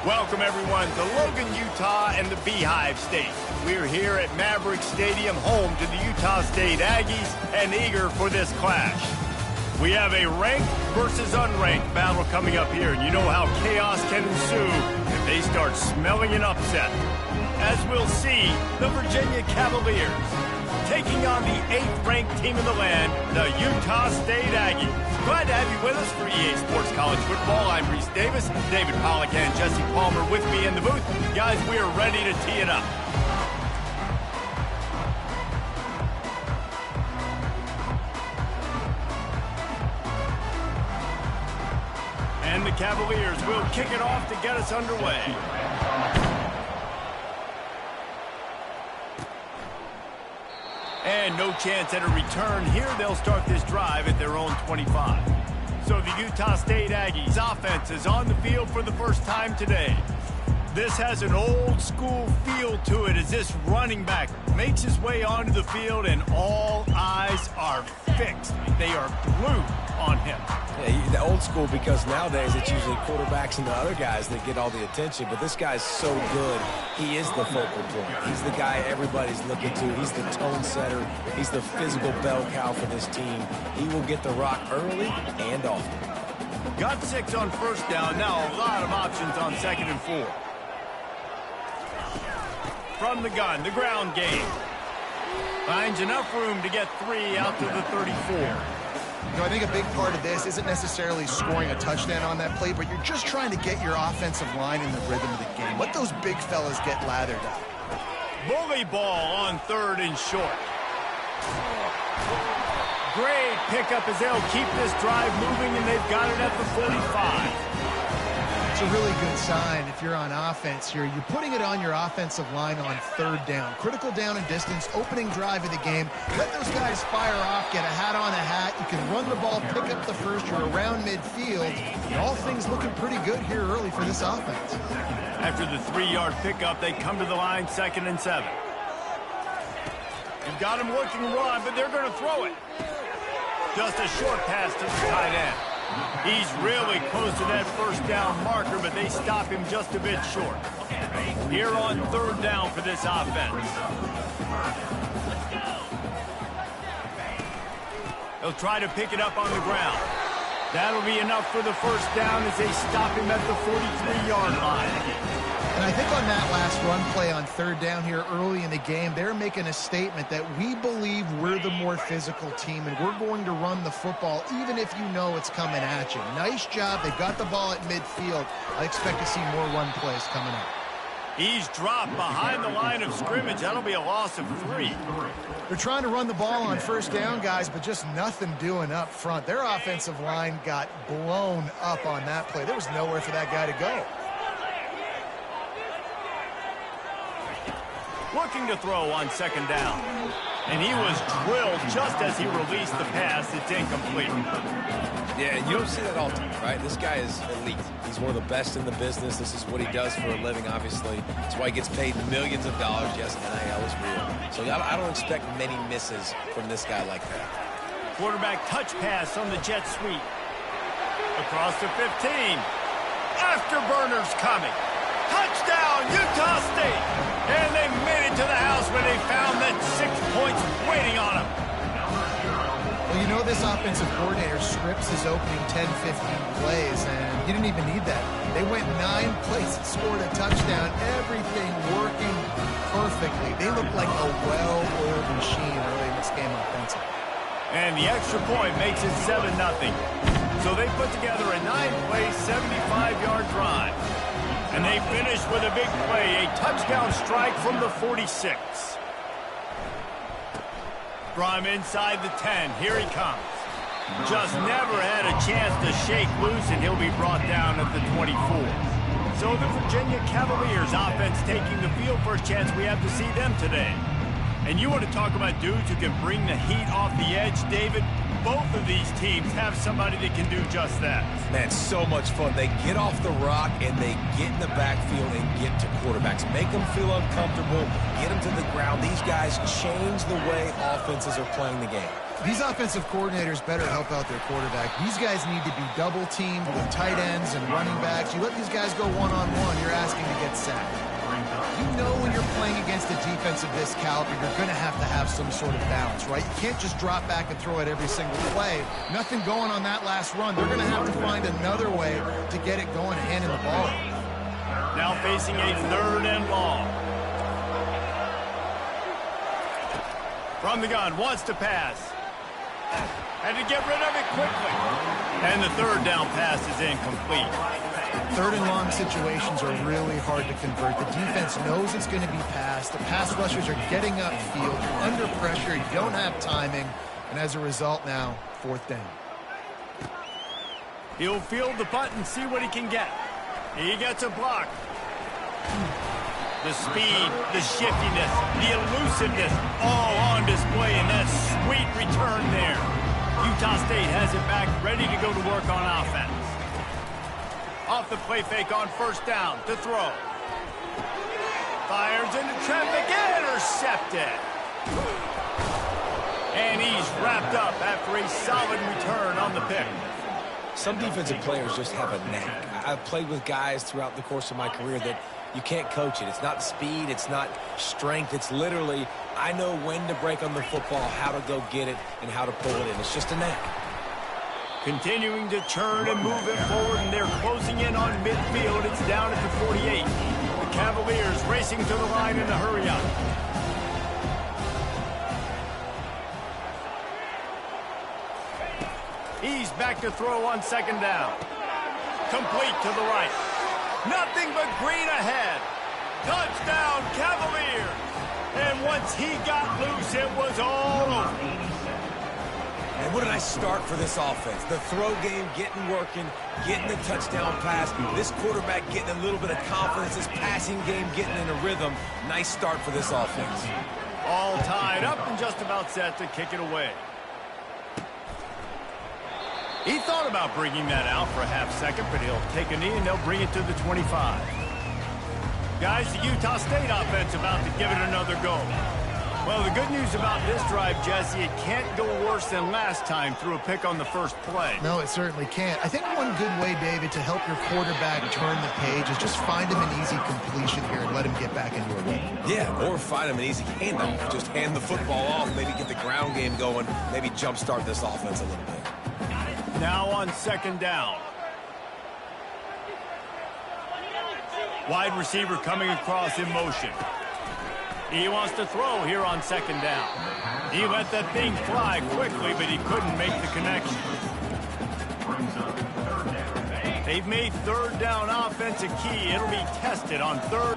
Welcome, everyone, to Logan, Utah and the Beehive State. We're here at Maverick Stadium, home to the Utah State Aggies, and eager for this clash. We have a ranked versus unranked battle coming up here, and you know how chaos can ensue if they start smelling an upset. As we'll see, the Virginia Cavaliers taking on the 8th-ranked team in the land, the Utah State Aggies. Glad to have you with us for EA Sports College Football. I'm Reese Davis, David Pollack and Jesse Palmer with me in the booth. Guys, we are ready to tee it up. And the Cavaliers will kick it off to get us underway. And no chance at a return here. They'll start this drive at their own 25. So the Utah State Aggies offense is on the field for the first time today. This has an old school feel to it as this running back makes his way onto the field and all eyes are fixed. They are glued on him. Yeah, the old school, because nowadays it's usually quarterbacks and the other guys that get all the attention, but this guy's so good. He is the focal point. He's the guy everybody's looking to. He's the tone setter. He's the physical bell cow for this team. He will get the rock early and often. Got 6 on first down. Now a lot of options on 2nd and 4. From the gun, the ground game. Finds enough room to get 3 out to the 34. You know, I think a big part of this isn't necessarily scoring a touchdown on that play, but you're just trying to get your offensive line in the rhythm of the game. Let those big fellas get lathered up. Bully ball on 3rd and short. Great pickup as they'll keep this drive moving, and they've got it at the 45. It's a really good sign if you're on offense here. You're putting it on your offensive line on 3rd down. Critical down and distance, opening drive of the game. Let those guys fire off, get a hat on a hat. You can run the ball, pick up the first. You're around midfield. And all things looking pretty good here early for this offense. After the 3-yard pickup, they come to the line 2nd and 7. You've got him looking run, but they're going to throw it. Just a short pass to the tight end. He's really close to that first down marker, but they stop him just a bit short. Here on 3rd down for this offense. They'll try to pick it up on the ground. That'll be enough for the first down as they stop him at the 43-yard line. And I think on that last run play on 3rd down here early in the game, they're making a statement that we believe we're the more physical team and we're going to run the football even if you know it's coming at you. Nice job. They've got the ball at midfield. I expect to see more run plays coming up. He's dropped behind the line of scrimmage. That'll be a loss of 3. They're trying to run the ball on 1st down, guys, but just nothing doing up front. Their offensive line got blown up on that play. There was nowhere for that guy to go. Looking to throw on 2nd down. And he was drilled just as he released the pass. It's incomplete. Yeah, and you don't see that all the time, right? This guy is elite. He's one of the best in the business. This is what he does for a living, obviously. That's why he gets paid millions of dollars. Yes, NIL is real. So I don't expect many misses from this guy like that. Quarterback touch pass on the jet sweep. Across the 15. Afterburners coming. Touchdown, Utah State. And they made it to the house when they found that 6 points waiting on them. Well, you know this offensive coordinator scripts his opening 10, 15 plays, and he didn't even need that. They went 9 plays and scored a touchdown. Everything working perfectly. They look like a well-oiled machine early in this game offensively. And the extra point makes it 7-0. So they put together a 9-play, 75-yard drive. And they finish with a big play, a touchdown strike from the 46. From inside the 10, here he comes. Just never had a chance to shake loose, and he'll be brought down at the 24. So the Virginia Cavaliers offense taking the field. First chance we have to see them today. And you want to talk about dudes who can bring the heat off the edge, David? Both of these teams have somebody that can do just that. Man, so much fun. They get off the rock and they get in the backfield and get to quarterbacks. Make them feel uncomfortable, get them to the ground. These guys change the way offenses are playing the game. These offensive coordinators better help out their quarterback. These guys need to be double-teamed with tight ends and running backs. You let these guys go one-on-one, you're asking to get sacked. You know when you're playing against a defense of this caliber, you're going to have some sort of balance, right? You can't just drop back and throw it every single play. Nothing going on that last run. They're going to have to find another way to get it going and handing the ball. Now facing a 3rd and long. From the gun, wants to pass. Had to get rid of it quickly. And the 3rd down pass is incomplete. 3rd and long situations are really hard to convert. The defense knows it's going to be passed. The pass rushers are getting upfield. You're under pressure. You don't have timing. And as a result now, 4th down. He'll field the punt and see what he can get. He gets a block. The speed, the shiftiness, the elusiveness, all on display in that sweet return there. Utah State has it back, ready to go to work on offense. Off the play fake on 1st down to throw. Fires into traffic, intercepted. And he's wrapped up after a solid return on the pick. Some defensive players just have a knack. I've played with guys throughout the course of my career that you can't coach it. It's not speed, it's not strength. It's literally, I know when to break on the football, how to go get it, and how to pull it in. It's just a knack. Continuing to churn and move it forward, and they're closing in on midfield. It's down at the 48. The Cavaliers racing to the line in a hurry-up. He's back to throw on 2nd down. Complete to the right. Nothing but green ahead. Touchdown, Cavaliers. And once he got loose, it was all over. And what a nice start for this offense. The throw game getting working, getting the touchdown pass. This quarterback getting a little bit of confidence. This passing game getting in a rhythm. Nice start for this offense. All tied up and just about set to kick it away. He thought about bringing that out for a half-second, but he'll take a knee and they'll bring it to the 25. Guys, the Utah State offense about to give it another go. Well, the good news about this drive, Jesse, it can't go worse than last time through a pick on the 1st play. No, it certainly can't. I think one good way, David, to help your quarterback turn the page is just find him an easy completion here and let him get back into a rhythm. Yeah, or find him an easy handoff. Just hand the football off, maybe get the ground game going, maybe jumpstart this offense a little bit. Now on 2nd down. Wide receiver coming across in motion. He wants to throw here on 2nd down. He let that thing fly quickly, but he couldn't make the connection. They've made 3rd down offense a key. It'll be tested on 3rd.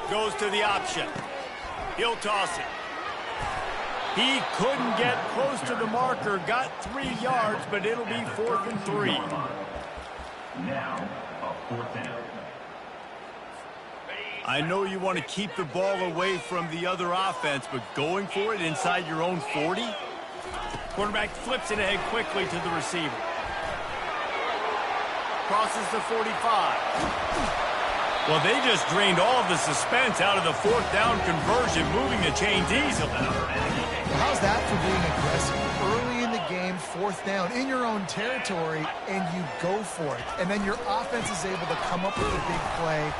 Goes to the option. He'll toss it. He couldn't get close to the marker. Got 3 yards, but it'll be 4th and 3. Now, a 4th down. I know you want to keep the ball away from the other offense, but going for it inside your own 40? Quarterback flips it ahead quickly to the receiver. Crosses the 45. Well, they just drained all of the suspense out of the 4th down conversion, moving the chains easily. Well, how's that for being aggressive? Early in the game, 4th down, in your own territory, and you go for it. And then your offense is able to come up with a big play,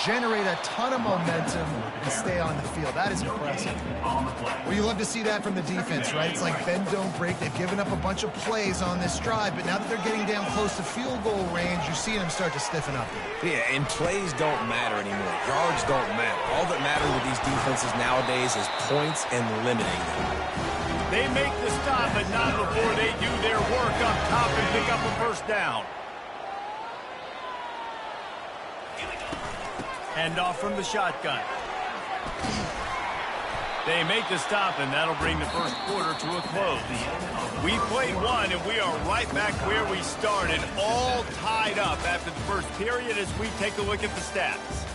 generate a ton of momentum, and stay on the field. That is impressive. Well, you love to see that from the defense, right? It's like bend, don't break. They've given up a bunch of plays on this drive, but now that they're getting down close to field goal range, you're seeing them start to stiffen up. Yeah, and plays don't matter anymore. Yards don't matter. All that matters with these defenses nowadays is points and limiting them. They make the stop, but not before they do their work up top and pick up a 1st down. Hand off from the shotgun. They make the stop, and that'll bring the 1st quarter to a close. We played 1, and we are right back where we started, all tied up after the 1st period as we take a look at the stats.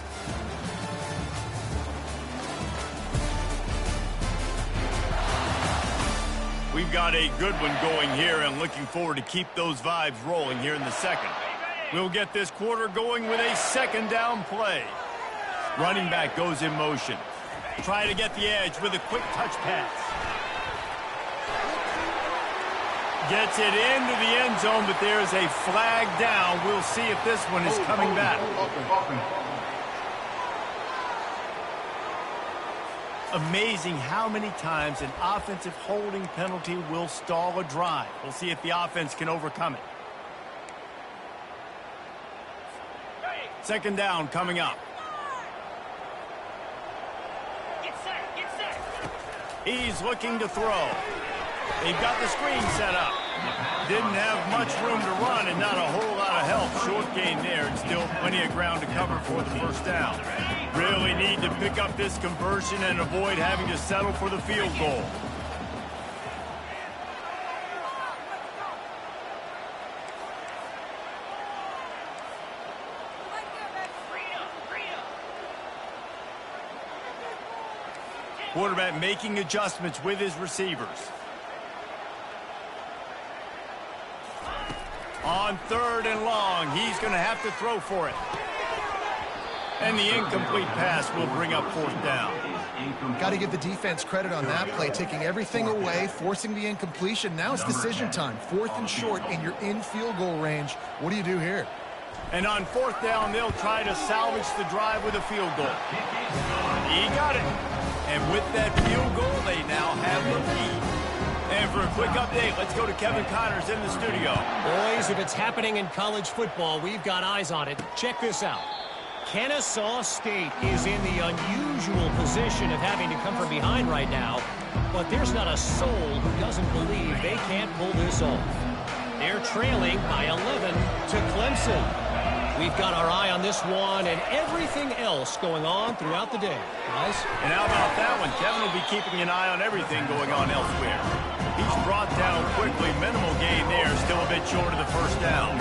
we've got a good one going here and looking forward to keep those vibes rolling here in the second. We'll get this quarter going with a second down play. Running back goes in motion. Try to get the edge with a quick touch pass. Gets it into the end zone, but there's a flag down. We'll see if this one is coming back. Amazing how many times an offensive holding penalty will stall a drive. We'll see if the offense can overcome it. Second down coming up. Get set. He's looking to throw. They've got the screen set up. Didn't have much room to run and not a whole lot of help. Short gain there and still plenty of ground to cover for the first down. Really need to pick up this conversion and avoid having to settle for the field goal. Quarterback making adjustments with his receivers. On third and long, he's going to have to throw for it. And the incomplete pass will bring up fourth down. Got to give the defense credit on that play, taking everything away, forcing the incompletion. Now it's decision time. Fourth and short, and you're in field goal range. What do you do here? And on fourth down, they'll try to salvage the drive with a field goal. He got it. And with that field goal, they now have the lead. And for a quick update, let's go to Kevin Connors in the studio. Boys, if it's happening in college football, we've got eyes on it. Check this out. Kennesaw State is in the unusual position of having to come from behind right now, but there's not a soul who doesn't believe they can't pull this off. They're trailing by 11 to Clemson. We've got our eye on this one and everything else going on throughout the day. Guys? And how about that one? Kevin will be keeping an eye on everything going on elsewhere. He's brought down quickly. Minimal gain there. Still a bit short of the first down.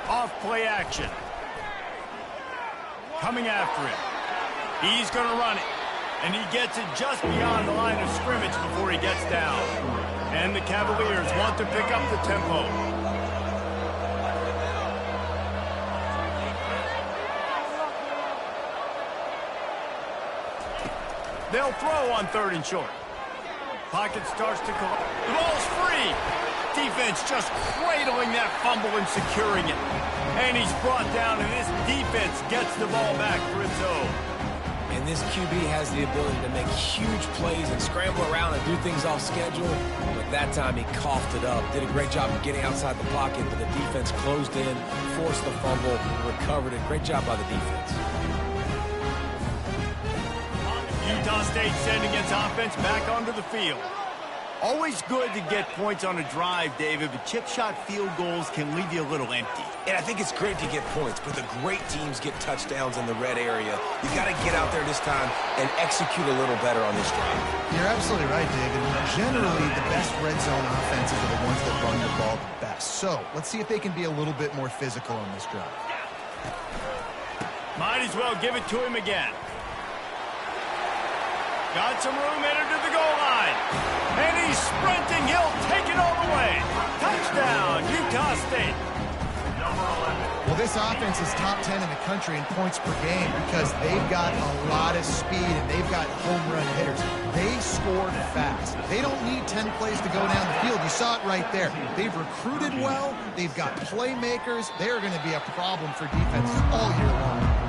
Off play action. Coming after him. He's going to run it. And he gets it just beyond the line of scrimmage before he gets down. And the Cavaliers want to pick up the tempo. They'll throw on third and short. Pocket starts to collapse. The ball's free. Defense just cradling that fumble and securing it. And he's brought down, and this defense gets the ball back for its own. And this QB has the ability to make huge plays and scramble around and do things off schedule. But that time he coughed it up. Did a great job of getting outside the pocket, but the defense closed in, forced the fumble, recovered it. Great job by the defense. Utah State sending its offense back onto the field. Always good to get points on a drive, David, but chip shot field goals can leave you a little empty. And I think it's great to get points, but the great teams get touchdowns in the red area. You got to get out there this time and execute a little better on this drive. You're absolutely right, David. Generally, the best red zone offenses are the ones that run the ball the best. So let's see if they can be a little bit more physical on this drive. Might as well give it to him again. Got some room headed to the goal line. And he's sprinting. He'll take it all the way. Touchdown, Utah State. Well, this offense is top 10 in the country in points per game because they've got a lot of speed and they've got home run hitters. They scored fast. They don't need 10 plays to go down the field. You saw it right there. They've recruited well. They've got playmakers. They're going to be a problem for defenses all year long.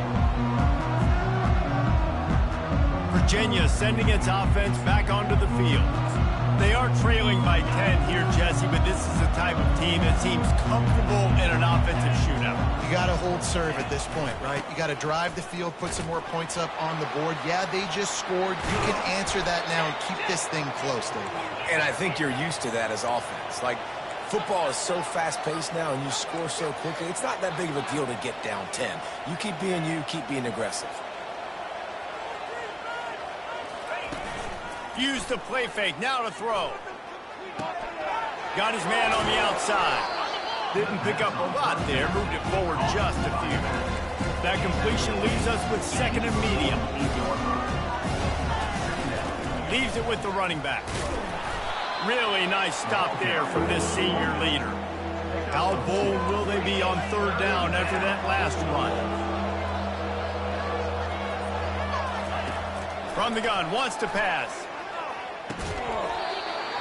Virginia sending its offense back onto the field. They are trailing by 10 here, Jesse, but this is the type of team that seems comfortable in an offensive shootout. You got to hold serve at this point, right? You got to drive the field, put some more points up on the board. Yeah, they just scored. You can answer that now and keep this thing close, Dave. And I think you're used to that as offense. Like, football is so fast-paced now and you score so quickly, it's not that big of a deal to get down 10. You keep being you, keep being aggressive. Use the play fake, now to throw. Got his man on the outside. Didn't pick up a lot there, moved it forward just a few. That completion leaves us with second and medium. Leaves it with the running back. Really nice stop there from this senior leader. How bold will they be on third down after that last run? From the gun, wants to pass.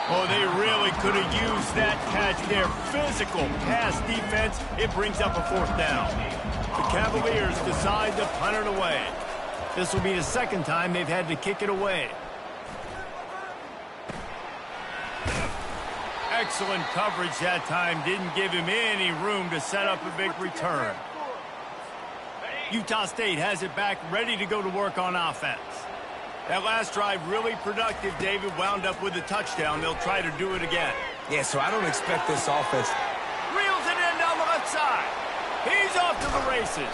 Oh, they really could have used that catch there. Physical pass defense. It brings up a fourth down. The Cavaliers decide to punt it away. This will be the second time they've had to kick it away. Excellent coverage that time. Didn't give him any room to set up a big return. Utah State has it back, ready to go to work on offense. That last drive really productive. David wound up with a touchdown. They'll try to do it again. Yeah, so I don't expect this offense. Reels it in down the left side. He's off to the races.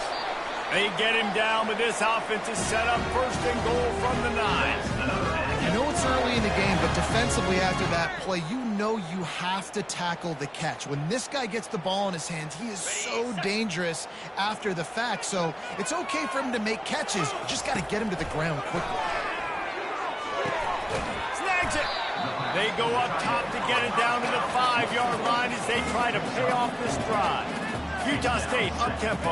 They get him down, but this offense is set up first and goal from the 9. I know it's early in the game, but defensively after that play, you know you have to tackle the catch. When this guy gets the ball in his hands, he is so dangerous after the fact. So it's okay for him to make catches. You just got to get him to the ground quickly. Snags it. They go up top to get it down to the 5-yard line as they try to pay off this drive. Utah State up-tempo.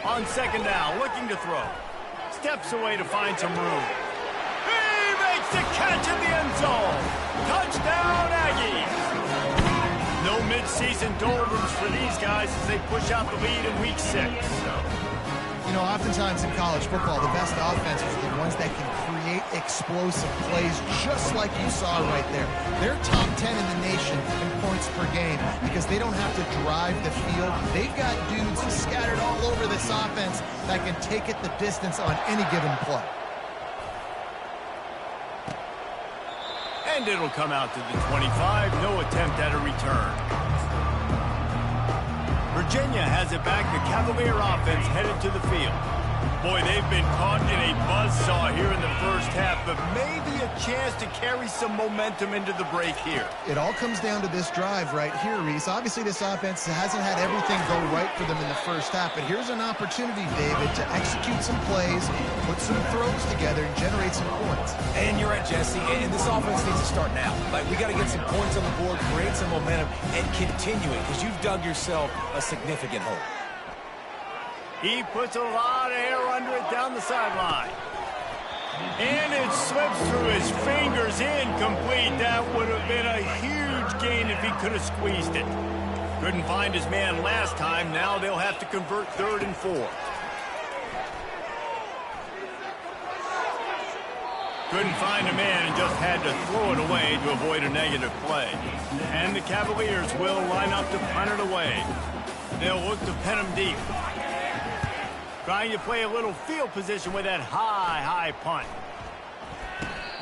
On second down, looking to throw. Steps away to find some room. He makes the catch in the end zone. Touchdown, Aggies. No mid-season doldrums for these guys as they push out the lead in week 6. You know, oftentimes in college football, the best offenses are the ones that can create explosive plays, just like you saw right there. They're top 10 in the nation in points per game because they don't have to drive the field. They've got dudes scattered all over this offense that can take it the distance on any given play. And it'll come out to the 25. No attempt at a return. Virginia has it back. The Cavalier offense headed to the field. Boy, they've been caught in a buzzsaw here in the first half, but maybe a chance to carry some momentum into the break here. It all comes down to this drive right here, Reese. Obviously, this offense hasn't had everything go right for them in the first half, but here's an opportunity, David, to execute some plays, put some throws together, and generate some points. And you're right, Jesse, and this offense needs to start now. Like, we got to get some points on the board, create some momentum, and continue it, because you've dug yourself a significant hole. He puts a lot of air under it down the sideline. And it slips through his fingers, incomplete. That would have been a huge gain if he could have squeezed it. Couldn't find his man last time. Now they'll have to convert 3rd and 4. Couldn't find a man and just had to throw it away to avoid a negative play. And the Cavaliers will line up to punt it away. They'll look to pen him deep. Trying to play a little field position with that high punt.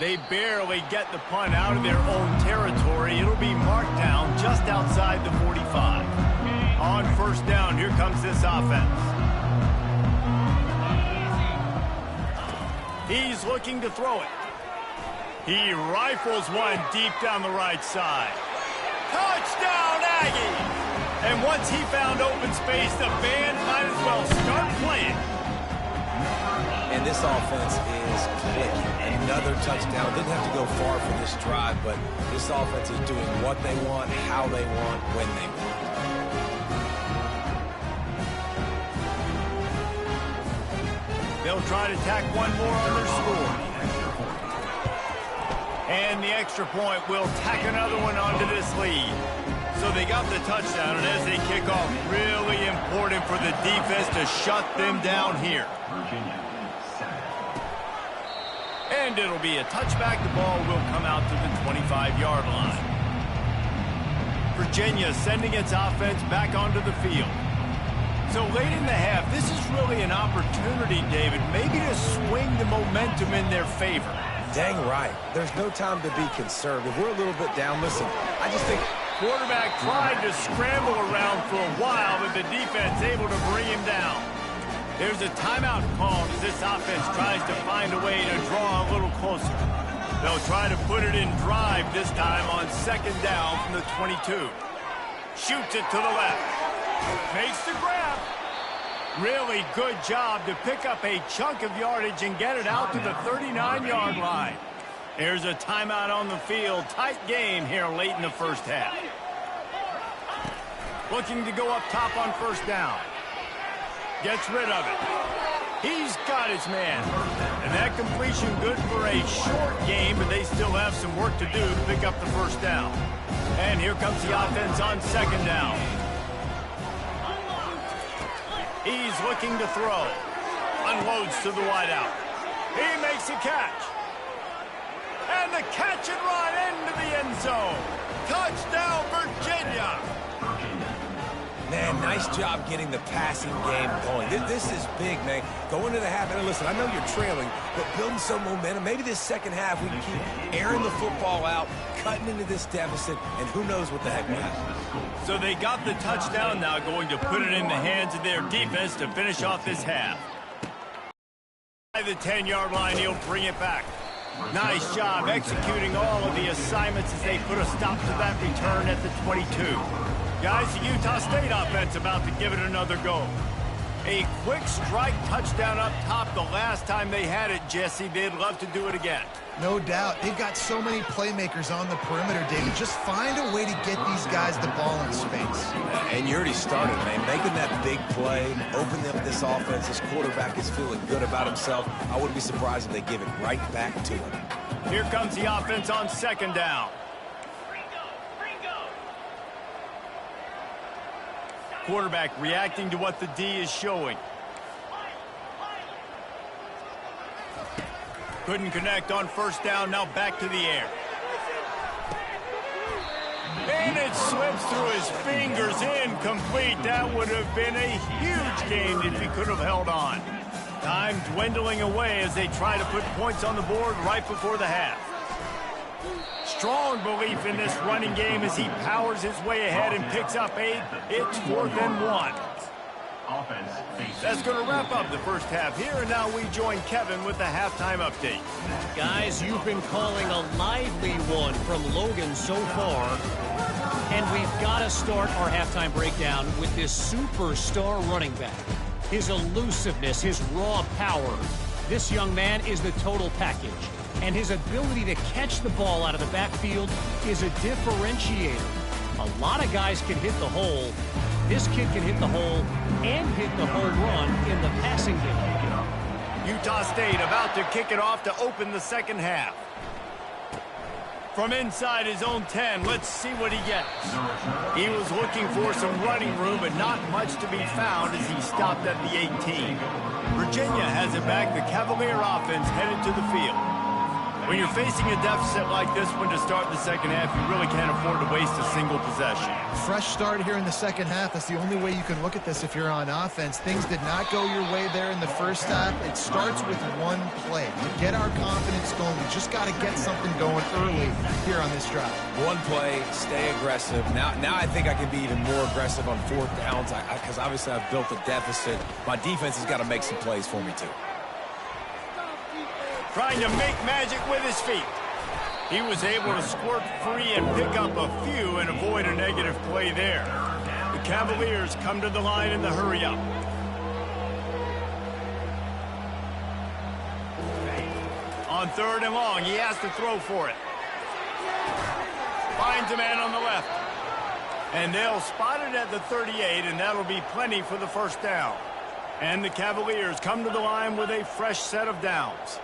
They barely get the punt out of their own territory. It'll be marked down just outside the 45. On first down, here comes this offense. He's looking to throw it. He rifles one deep down the right side. Touchdown, Aggies! And once he found open space, the band might as well start playing. And this offense is clicking. Another touchdown. Didn't have to go far for this drive, but this offense is doing what they want, how they want, when they want. They'll try to tack one more on their score. And the extra point will tack another one onto this lead. So they got the touchdown, and as they kick off, really important for the defense to shut them down here. And it'll be a touchback. The ball will come out to the 25-yard line. Virginia sending its offense back onto the field. So late in the half, this is really an opportunity, David, maybe to swing the momentum in their favor. Dang right. There's no time to be conservative. We're a little bit down. Listen, I just think quarterback tried to scramble around for a while, but the defense able to bring him down. There's a timeout called as this offense tries to find a way to draw a little closer. They'll try to put it in drive this time on second down from the 22. Shoots it to the left. Makes the grab. Really good job to pick up a chunk of yardage and get it out to the 39-yard line. There's a timeout on the field. Tight game here late in the first half. Looking to go up top on first down. Gets rid of it. He's got his man. And that completion good for a short game, but they still have some work to do to pick up the first down. And here comes the offense on second down. He's looking to throw. Unloads to the wideout. He makes a catch. And the catch and run into the end zone. Touchdown, Virginia. Man, nice job getting the passing game going. This is big, man. Go into the half, and listen, I know you're trailing, but building some momentum. Maybe this second half we can keep airing the football out, cutting into this deficit, and who knows what the heck will happen. So they got the touchdown now, going to put it in the hands of their defense to finish off this half. By the 10-yard line, he'll bring it back. Nice job executing all of the assignments as they put a stop to that return at the 22. Guys, the Utah State offense about to give it another go. A quick strike touchdown up top the last time they had it, Jesse. They'd love to do it again. No doubt. They've got so many playmakers on the perimeter, David. Just find a way to get these guys the ball in space. And you already started, man. Making that big play, opening up this offense. This quarterback is feeling good about himself. I wouldn't be surprised if they give it right back to him. Here comes the offense on second down. Quarterback reacting to what the D is showing. Couldn't connect on first down, now back to the air. And it slips through his fingers, incomplete. That would have been a huge gain if he could have held on. Time dwindling away as they try to put points on the board right before the half. Strong belief in this running game as he powers his way ahead and picks up 8. It's 4th and 1. That's going to wrap up the first half here, and now we join Kevin with the halftime update. Guys, you've been calling a lively one from Logan so far, and we've got to start our halftime breakdown with this superstar running back. His elusiveness, his raw power. This young man is the total package. And his ability to catch the ball out of the backfield is a differentiator. A lot of guys can hit the hole. This kid can hit the hole and hit the home run in the passing game. Utah State about to kick it off to open the second half. From inside his own 10, let's see what he gets. He was looking for some running room, but not much to be found as he stopped at the 18. Virginia has it back. The Cavalier offense headed to the field. When you're facing a deficit like this one to start the second half, you really can't afford to waste a single possession. Fresh start here in the second half. That's the only way you can look at this if you're on offense. Things did not go your way there in the first half. It starts with one play. To get our confidence going, we just got to get something going early here on this drive. One play, stay aggressive. Now I think I can be even more aggressive on 4th downs because obviously I've built a deficit. My defense has got to make some plays for me too. Trying to make magic with his feet. He was able to squirt free and pick up a few and avoid a negative play there. The Cavaliers come to the line in the hurry-up. On 3rd and long, he has to throw for it. Finds a man on the left. And they'll spot it at the 38, and that'll be plenty for the first down. And the Cavaliers come to the line with a fresh set of downs.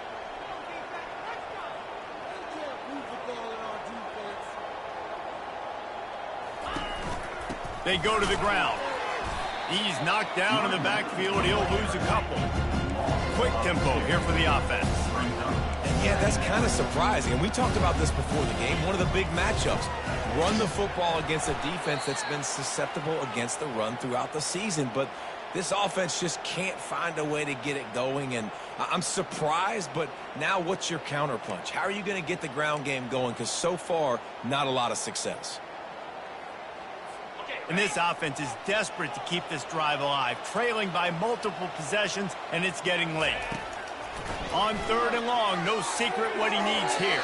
They go to the ground. He's knocked down in the backfield. He'll lose a couple. Quick tempo here for the offense. And yeah, that's kind of surprising. And we talked about this before the game. One of the big matchups. Run the football against a defense that's been susceptible against the run throughout the season. But this offense just can't find a way to get it going. And I'm surprised, but now what's your counterpunch? How are you going to get the ground game going? Because so far, not a lot of success. And this offense is desperate to keep this drive alive, trailing by multiple possessions, and it's getting late. On 3rd and long, no secret what he needs here.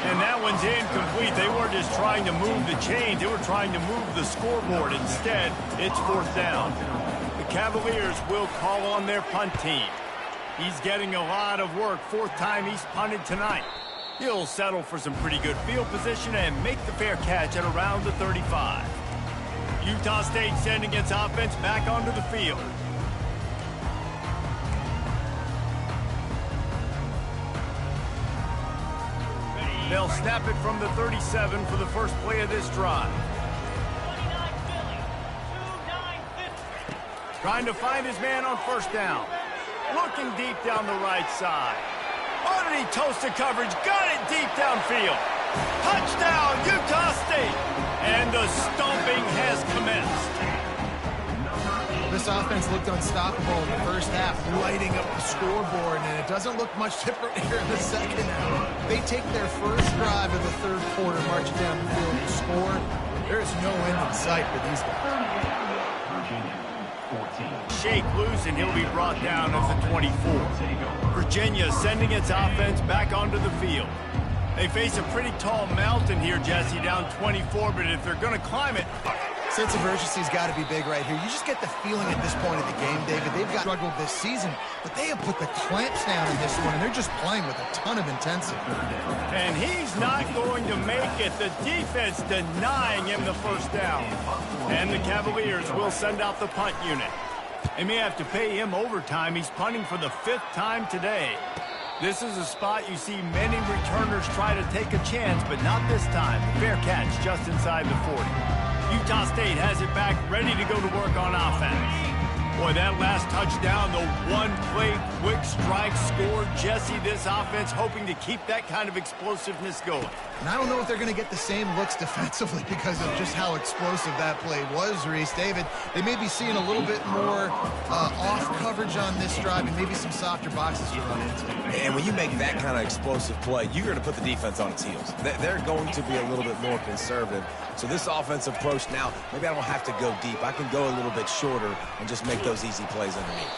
And that one's incomplete. They weren't just trying to move the chains. They were trying to move the scoreboard. Instead, it's 4th down. The Cavaliers will call on their punt team. He's getting a lot of work, 4th time he's punted tonight. He'll settle for some pretty good field position and make the fair catch at around the 35. Utah State sending its offense back onto the field. They'll snap it from the 37 for the first play of this drive. Trying to find his man on 1st down. Looking deep down the right side. Underneath toasted coverage. Got it deep downfield. Touchdown, Utah State. And the stomping has commenced. This offense looked unstoppable in the first half, lighting up the scoreboard, and it doesn't look much different here in the second half. They take their first drive of the 3rd quarter, marching down the field to score. There is no end in sight for these guys. Shake loose, and he'll be brought down at the 24. Virginia sending its offense back onto the field. They face a pretty tall mountain here, Jesse, down 24, but if they're going to climb it... Sense of urgency's got to be big right here. You just get the feeling at this point of the game, David. They've got struggled this season, but they have put the clamps down in this one, and they're just playing with a ton of intensity. And he's not going to make it. The defense denying him the 1st down. And the Cavaliers will send out the punt unit. They may have to pay him overtime. He's punting for the 5th time today. This is a spot you see many returners try to take a chance, but not this time. Fair catch just inside the 40. Utah State has it back, ready to go to work on offense. Boy, that last touchdown, the one-play quick strike score. Jesse, this offense hoping to keep that kind of explosiveness going. And I don't know if they're going to get the same looks defensively because of just how explosive that play was, Reese. David, they may be seeing a little bit more off coverage on this drive and maybe some softer boxes to run into. And when you make that kind of explosive play, you're going to put the defense on its heels. They're going to be a little bit more conservative. So this offensive approach now, maybe I don't have to go deep. I can go a little bit shorter and just make those easy plays underneath.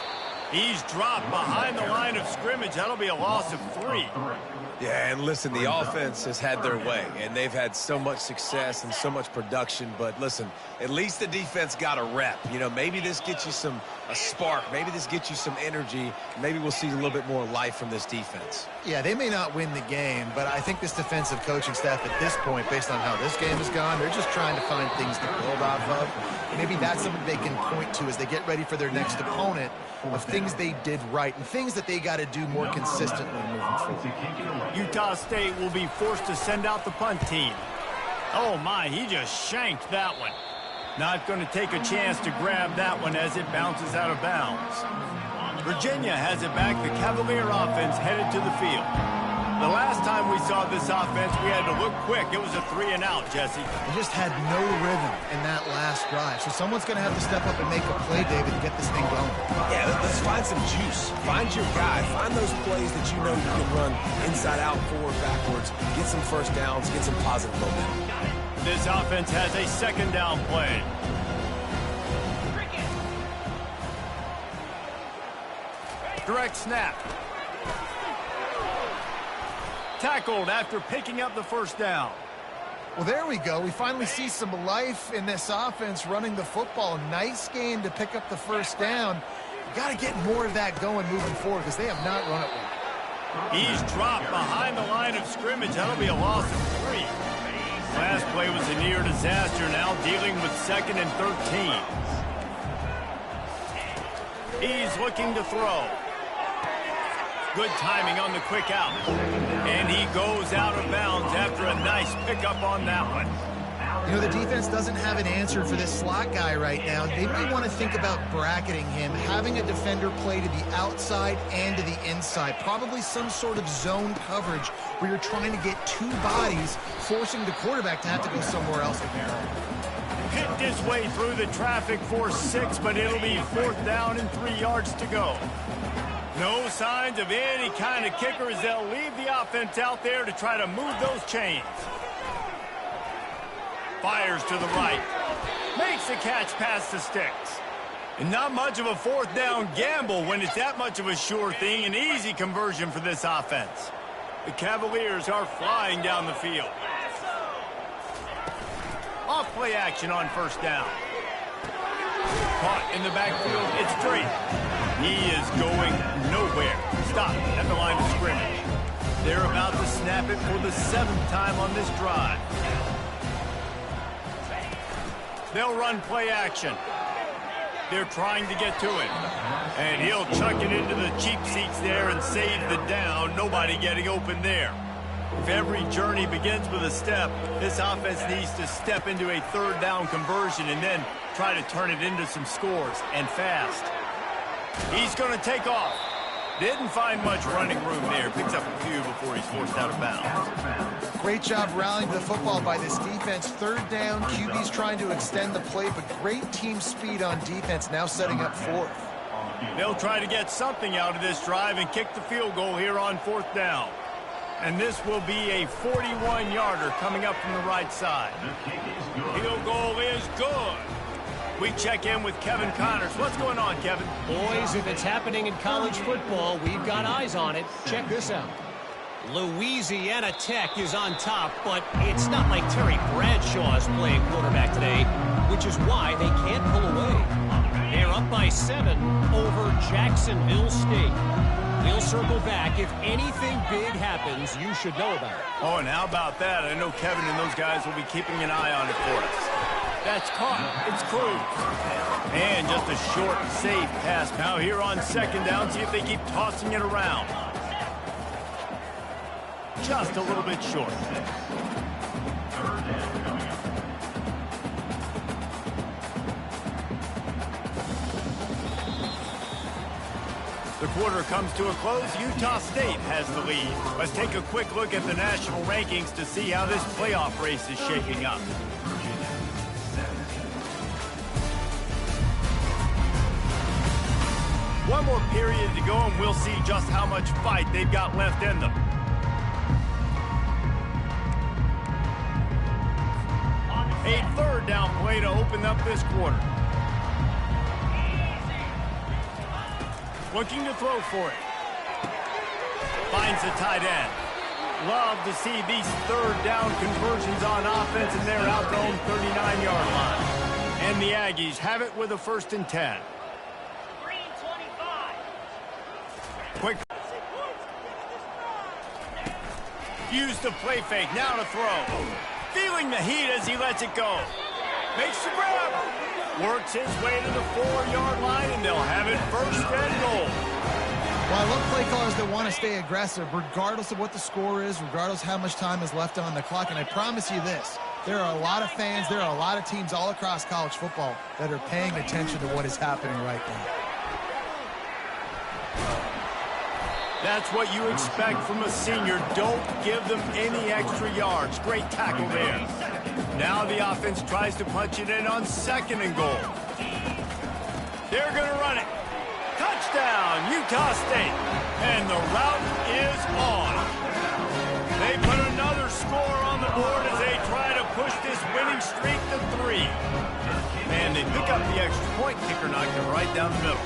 He's dropped behind the line of scrimmage. That'll be a loss of 3. Yeah, and listen, the offense has had their way, and they've had so much success and so much production. But listen, at least the defense got a rep. You know, maybe this gets you a spark. Maybe this gets you some energy. Maybe we'll see a little bit more life from this defense. Yeah, they may not win the game, but I think this defensive coaching staff at this point, based on how this game has gone, they're just trying to find things to build off of. Maybe that's something they can point to as they get ready for their next opponent, of things they did right and things that they got to do more consistently moving forward. Utah State will be forced to send out the punt team. Oh my, he just shanked that one. Not going to take a chance to grab that one as it bounces out of bounds. Virginia has it back. The Cavalier offense headed to the field. The last time we saw this offense, we had to look quick. It was a 3-and-out, Jesse. They just had no rhythm in that last drive. So someone's going to have to step up and make a play, David, to get this thing going. Yeah, let's find some juice. Find your guy. Find those plays that you know you can run inside out, forward, backwards. Get some 1st downs. Get some positive momentum. This offense has a 2nd down play. Direct snap. Tackled after picking up the 1st down. Well, there we go. We finally see some life in this offense running the football. Nice game to pick up the 1st down. You got to get more of that going moving forward because they have not run it well. He's dropped behind the line of scrimmage. That'll be a loss of 3. Last play was a near disaster. Now dealing with 2nd and 13. He's looking to throw. Good timing on the quick out. And he goes out of bounds after a nice pickup on that one. You know, the defense doesn't have an answer for this slot guy right now. They may want to think about bracketing him, having a defender play to the outside and to the inside. Probably some sort of zone coverage where you're trying to get 2 bodies, forcing the quarterback to have to go somewhere else in there. Picked his way through the traffic for 6, but it'll be 4th down and 3 yards to go. No signs of any kind of kicker as they'll leave the offense out there to try to move those chains. Fires to the right. Makes the catch past the sticks. And not much of a 4th down gamble when it's that much of a sure thing. An easy conversion for this offense. The Cavaliers are flying down the field. Off play action on 1st down. Caught in the backfield. It's Drake. He is going nowhere. Stop at the line of scrimmage. They're about to snap it for the 7th time on this drive. They'll run play action. They're trying to get to him. And he'll chuck it into the cheap seats there and save the down. Nobody getting open there. If every journey begins with a step, this offense needs to step into a 3rd down conversion and then try to turn it into some scores, and fast. He's going to take off. Didn't find much running room there. Picks up a few before he's forced out of bounds. Great job rallying the football by this defense. 3rd down, QB's trying to extend the play, but great team speed on defense, now setting up 4th. They'll try to get something out of this drive and kick the field goal here on 4th down. And this will be a 41-yarder coming up from the right side. Field goal is good. We check in with Kevin Connors. What's going on, Kevin? Boys, if it's happening in college football, we've got eyes on it. Check this out. Louisiana Tech is on top, but it's not like Terry Bradshaw is playing quarterback today, which is why they can't pull away. They're up by 7 over Jacksonville State. We'll circle back. If anything big happens, you should know about it. Oh, and how about that? I know Kevin and those guys will be keeping an eye on it for us. That's caught. It's Cruz. And just a short, safe pass. Now here on 2nd down, see if they keep tossing it around. Just a little bit short. The quarter comes to a close. Utah State has the lead. Let's take a quick look at the national rankings to see how this playoff race is shaping up. One more period to go, and we'll see just how much fight they've got left in them. A 3rd down play to open up this quarter. Looking to throw for it. Finds the tight end. Love to see these 3rd down conversions on offense, and they're out their own 39-yard line. And the Aggies have it with a 1st and 10. Quick. Use the play fake. Now to throw. Feeling the heat as he lets it go. Makes the grab. Works his way to the 4-yard line, and they'll have it 1st and goal. Well, I love play callers that want to stay aggressive, regardless of what the score is, regardless how much time is left on the clock. And I promise you this, there are a lot of fans, there are a lot of teams all across college football that are paying attention to what is happening right now. That's what you expect from a senior. Don't give them any extra yards. Great tackle there. Now the offense tries to punch it in on 2nd and goal. They're going to run it. Touchdown, Utah State. And the route is on. They put another score on the board as they try to push this winning streak to 3. And they pick up the extra point. Kicker knocked it right down the middle.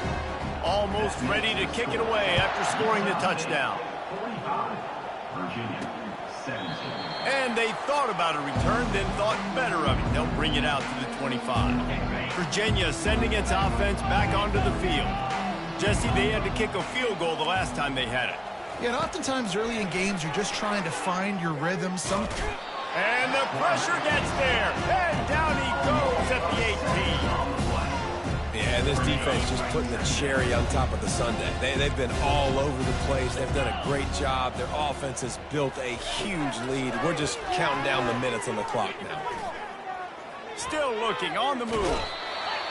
Almost ready to kick it away after scoring the touchdown. And they thought about a return, then thought better of it. They'll bring it out to the 25. Virginia sending its offense back onto the field. Jesse, they had to kick a field goal the last time they had it. Yeah, and oftentimes early in games, you're just trying to find your rhythm. And the pressure gets there. And down he goes at the 18. Yeah, this defense just putting the cherry on top of the sundae. They've been all over the place. They've done a great job. Their offense has built a huge lead. We're just counting down the minutes on the clock now. Still looking on the move.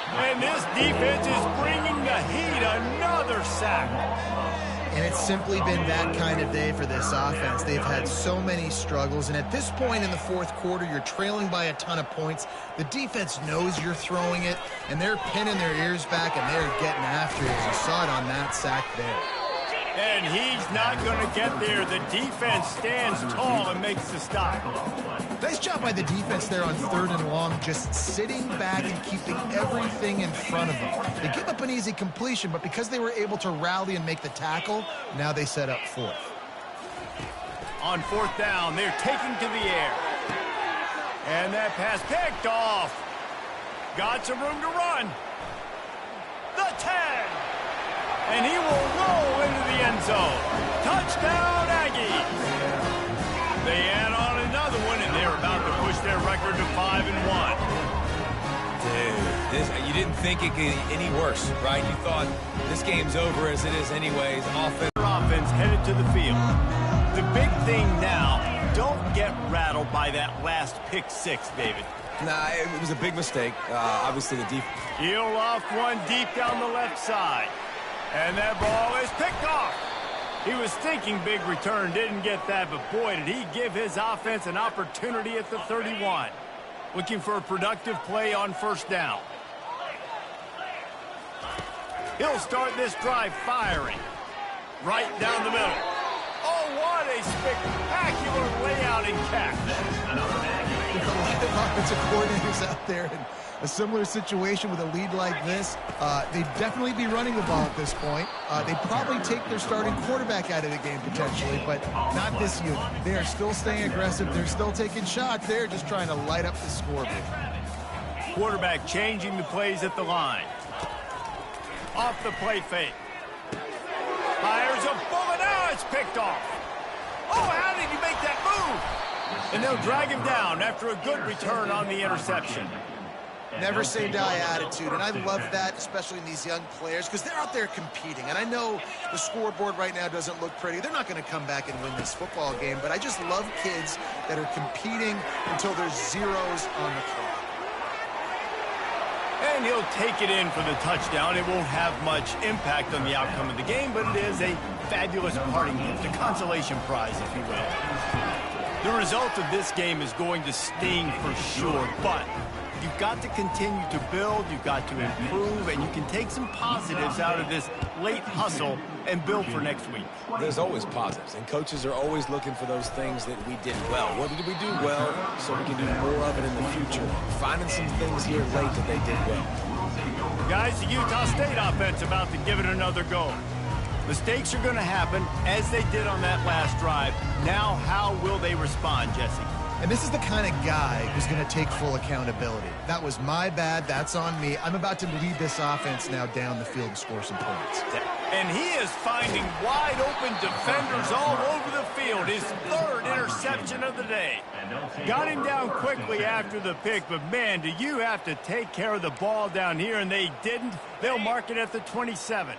And this defense is bringing the heat. Another sack. And it's simply been that kind of day for this offense. They've had so many struggles, and at this point in the 4th quarter, you're trailing by a ton of points. The defense knows you're throwing it, and they're pinning their ears back, and they're getting after it, as you saw it on that sack there. And he's not going to get there. The defense stands tall and makes the stop. Nice job by the defense there on 3rd and long, just sitting back and keeping everything in front of them. They give up an easy completion, but because they were able to rally and make the tackle, now they set up 4th. On 4th down, they're taking to the air. And that pass picked off. Got some room to run. 10. And he will roll into the end zone. Touchdown, Aggies. They add on another one, and they're about to push their record to 5-1. Dude, you didn't think it could get any worse, right? You thought this game's over as it is anyways. Offense headed to the field. The big thing now, don't get rattled by that last pick six, David. Nah, it was a big mistake. Obviously, the defense. He'll off one deep down the left side. And that ball is picked off. He was thinking big return, didn't get that, but boy, did he give his offense an opportunity at the 31. Looking for a productive play on first down. He'll start this drive firing. Right down the middle. Oh, what a spectacular layout and catch. Offensive coordinators out there in a similar situation with a lead like this. They'd definitely be running the ball at this point. They'd probably take their starting quarterback out of the game potentially, but not this unit. They are still staying aggressive. They're still taking shots. They're just trying to light up the scoreboard. Quarterback changing the plays at the line. Off the play fake. Fires a bullet. Now it's picked off. Oh, how did he make that move? And they'll drag him down after a good return on the interception. Never say die attitude, and I love that, especially in these young players, because they're out there competing. And I know the scoreboard right now doesn't look pretty. They're not going to come back and win this football game, but I just love kids that are competing until there's zeros on the clock. And he'll take it in for the touchdown. It won't have much impact on the outcome of the game, but it is a fabulous parting gift, a consolation prize, if you will. The result of this game is going to sting for sure, but you've got to continue to build, you've got to improve, and you can take some positives out of this late hustle and build for next week. There's always positives, and coaches are always looking for those things that we did well. What did we do well so we can do more of it in the future? Finding some things here late that they did well. Guys, the Utah State offense about to give it another go. Mistakes are going to happen, as they did on that last drive. Now, how will they respond, Jesse? And this is the kind of guy who's going to take full accountability. That was my bad. That's on me. I'm about to lead this offense now down the field and score some points. And he is finding wide open defenders all over the field. His third interception of the day. Got him down quickly after the pick, but man, do you have to take care of the ball down here, and they didn't. They'll mark it at the 27.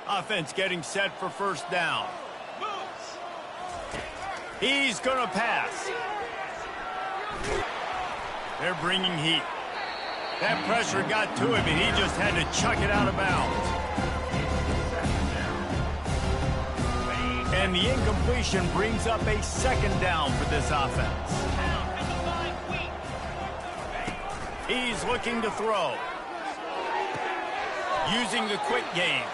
Offense getting set for first down. He's going to pass. They're bringing heat. That pressure got to him, and he just had to chuck it out of bounds. And the incompletion brings up a second down for this offense. He's looking to throw. Using the quick game.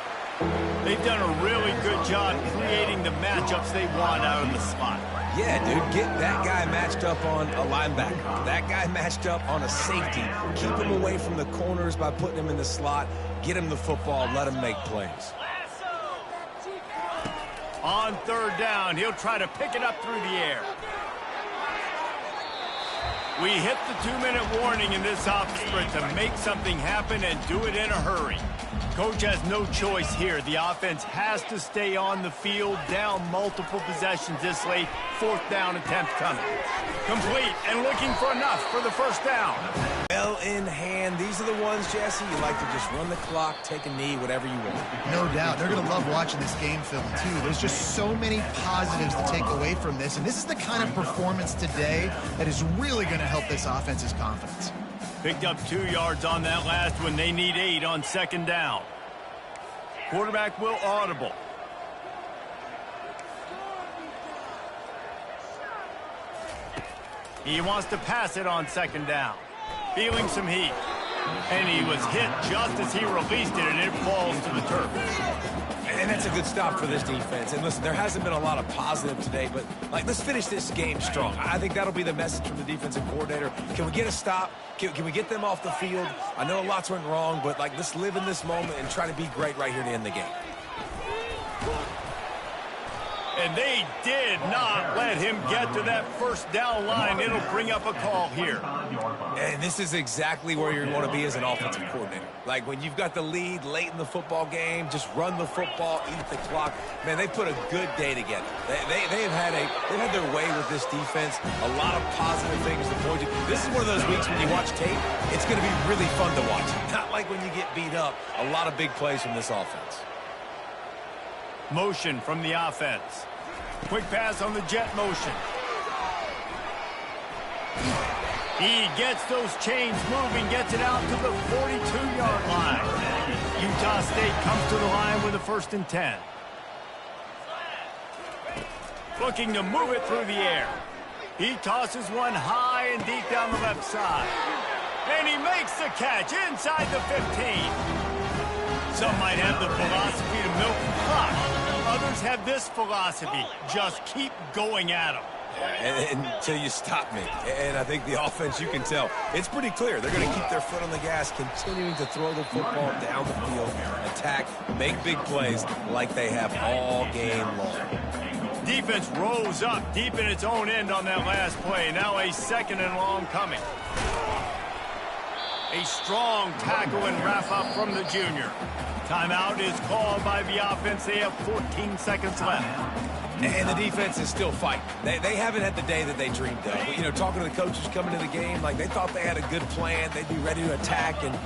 They've done a really good job creating the matchups they want out of the slot. Yeah, dude, get that guy matched up on a linebacker. That guy matched up on a safety. Keep him away from the corners by putting him in the slot. Get him the football. Let him make plays. On third down, he'll try to pick it up through the air. We hit the 2-minute warning in this off sprint to make something happen and do it in a hurry. Coach has no choice here. The offense has to stay on the field, down multiple possessions this late. Fourth down attempt coming. Complete and looking for enough for the first down. Well in hand. These are the ones, Jesse, you like to just run the clock, take a knee, whatever you want. No doubt. They're going to love watching this game film, too. There's just so many positives to take away from this, and this is the kind of performance today that is really going to help this offense's confidence. Picked up 2 yards on that last one. They need 8 on second down. Quarterback will audible. He wants to pass it on second down. Feeling some heat. And he was hit just as he released it, and it falls to the turf. And that's a good stop for this defense. And listen, there hasn't been a lot of positive today, but let's finish this game strong. I think that'll be the message from the defensive coordinator. Can we get a stop? Can we get them off the field? I know lots went wrong, but let's live in this moment and try to be great right here to end the game. And they did not let him get to that first down line. It'll bring up a call here. And this is exactly where you want to be as an offensive coordinator. Like when you've got the lead late in the football game, just run the football, eat the clock. Man, they put a good day together. They've had their way with this defense. A lot of positive things to point to. This is one of those weeks when you watch tape, it's going to be really fun to watch. Not like when you get beat up. A lot of big plays from this offense. Motion from the offense. Quick pass on the jet motion. He gets those chains moving, gets it out to the 42-yard line. Utah State comes to the line with a 1st and 10. Looking to move it through the air. He tosses one high and deep down the left side. And he makes the catch inside the 15. Some might have the philosophy to milk the clock. Others have this philosophy. Just keep going at them. Until you stop me. And I think the offense, you can tell, it's pretty clear. They're going to keep their foot on the gas, continuing to throw the football down the field, attack, make big plays like they have all game long. Defense rose up deep in its own end on that last play. Now a 2nd and long coming. A strong tackle and wrap up from the junior. Timeout is called by the offense. They have 14 seconds left. And the defense is still fighting. They haven't had the day that they dreamed of. But, you know, talking to the coaches coming to the game, like they thought they had a good plan. They'd be ready to attack and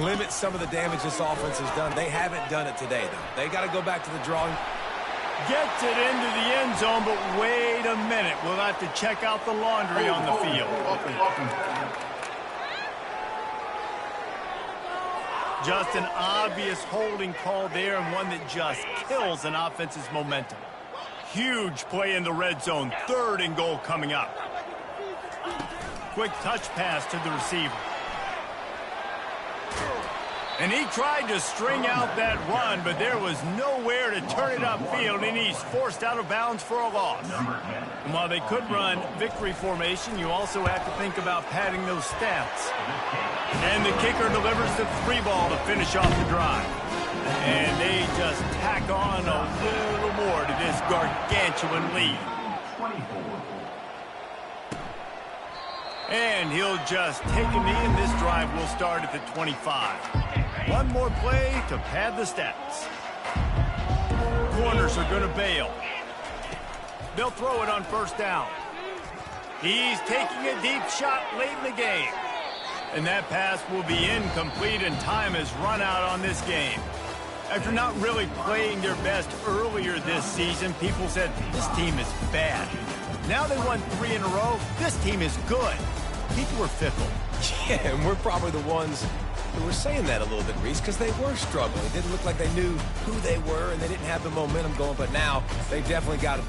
limit some of the damage this offense has done. They haven't done it today, though. They got to go back to the drawing. Gets it into the end zone, but wait a minute. We'll have to check out the laundry on the field. Just an obvious holding call there, and one that just kills an offense's momentum. Huge play in the red zone. 3rd and goal coming up. Quick touch pass to the receiver. And he tried to string out that run, but there was nowhere to turn it upfield, and he's forced out of bounds for a loss. And while they could run victory formation, you also have to think about padding those stats. And the kicker delivers the 3 ball to finish off the drive. And they just tack on a little more to this gargantuan lead. And he'll just take a knee, and this drive will start at the 25. One more play to pad the stats. Corners are going to bail. They'll throw it on 1st down. He's taking a deep shot late in the game. And that pass will be incomplete, and time has run out on this game. After not really playing their best earlier this season, people said, this team is bad. Now they won 3 in a row. This team is good. People are fickle. Yeah, and we're probably the ones who were saying that a little bit, Reese, because they were struggling. It didn't look like they knew who they were, and they didn't have the momentum going. But now they've definitely got